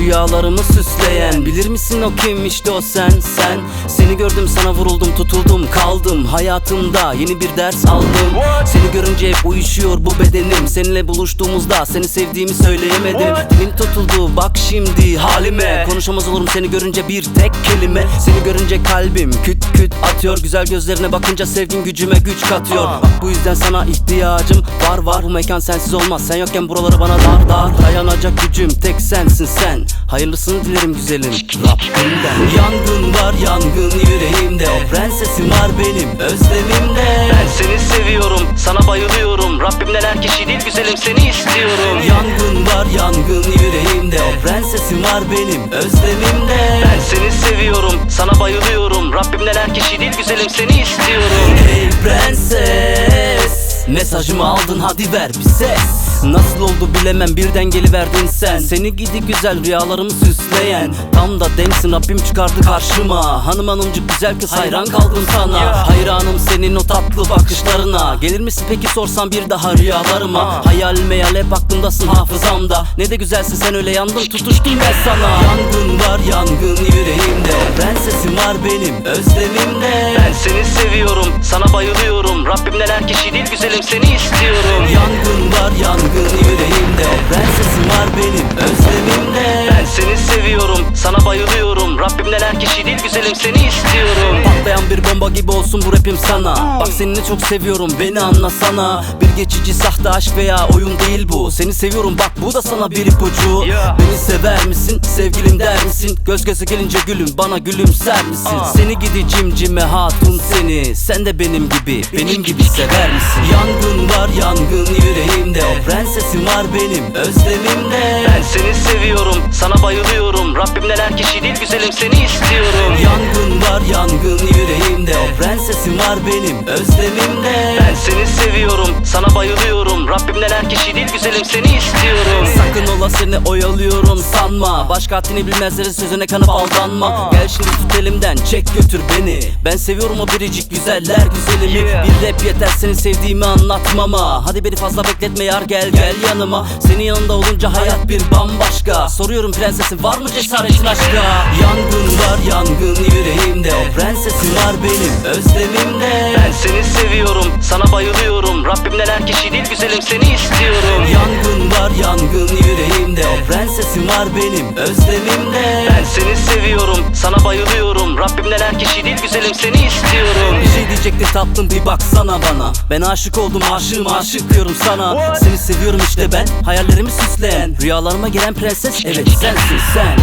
rüyalarımı süsleyen. Bilir misin o kim? İşte o sen. Seni gördüm, sana vuruldum, tutuldum, kaldım. Hayatımda yeni bir ders aldım. Seni görünce hep uyuşuyor bu bedenim. Seninle buluştuğumuzda seni sevdiğimi söyleyemedim. Dilim tutuldu bak şimdi halime. Konuşamaz olurum seni görünce bir tek kelime. Seni görünce kalbim küt küt atıyor. Güzel gözlerine bakınca sevgin gücüme güç katıyor. Bak bu yüzden sana ihtiyacım var. Bu mekan sensiz olmaz. Sen yokken buraları bana dar. Dayanacak gücüm tek sensin sen. Hayırlısını dilerim güzelim Rabbimden. Yangın var yangın yüreğimde. O prensesim var benim özlemimde. Ben seni seviyorum, sana bayılıyorum. Rabbimden her kişi değil güzelim, seni istiyorum. Yangın var yangın yüreğimde. O prensesim var benim özlemimde. Ben seni seviyorum, sana bayılıyorum. Rabbimden her kişi değil güzelim, seni istiyorum. Hey prenses, mesajımı aldın hadi ver bir ses. Nasıl oldu bilemem birden geliverdin sen. Seni gidi güzel rüyalarımı süsleyen. Tam da demsin Rabbim çıkardı karşıma. Hanımcık güzel kız hayran kaldım sana. Hayranım senin o tatlı bakışlarına. Gelir misin peki sorsam bir daha rüyalarıma. Hayal meyal hep aklımdasın hafızamda. Ne de güzelsin sen öyle yandım tutuştum ben sana. Yangın var yangın yüreğimde. O prensesim var benim özlemimde. Ben seni seviyorum, sana bayılıyorum. Rabbimden her kişi değil güzelim, seni istiyorum. Yangın var yangın yüreğimde. O prensesim var benim özlemimde. Ben seni seviyorum, sana bayılıyorum. Rabbimden her kişi değil güzelim, seni istiyorum. Patlayan bir bomba gibi olsun bu rapim sana. Bak seni çok seviyorum, beni anlasana. Bir geçici sahte aşk veya oyun değil bu. Seni seviyorum bak bu da sana bir ipucu. Beni sever misin, sevgilim der misin? Göz göze gelince gülüm bana gülümser misin? Seni gidi cimcime hatun seni. Sen de benim gibi sever misin? Yangın var yangın yüreğimde. O prensesim var benim özlemimde. Ben seni seviyorum, sana bayılıyorum. Rabbimden her kişi değil güzelim, seni istiyorum. Yangın var yangın yüreğimde. O prensesim var benim özlemimde. Ben seni seviyorum, sana bayılıyorum. Rabbimden her kişi değil güzelim, seni istiyorum. Sakın ola seni oyalıyorum sanma. Başka haddini bilmezlerin sözüne kanıp aldanma. Gel şimdi tut elimden çek götür beni. Ben seviyorum o biricik güzeller güzelimi. Bir rap yeter seni sevdiğimi anlatmama. Hadi beni fazla bekletme yar gel yanıma. Senin yanında olunca hayat bir bambaşka. Soruyorum prensesim var mı cesaretin aşka? Yangın var yangın yüreğimde. O prensesim var benim özlemimde. Ben seni seviyorum, sana bayılıyorum. Rabbimden her kişi değil güzelim, seni istiyorum. Yangın var yangın yüreğimde. O prensesim var benim özlemimde. Ben seni seviyorum, sana bayılıyorum. Rabbimden her kişi değil güzelim, seni istiyorum. Bir şey diyecektin tatlım bir baksana bana. Ben aşık oldum aşık diyorum sana. Seni seviyorum işte ben, hayallerimi süsleyen. Rüyalarıma gelen prenses evet sensin sen.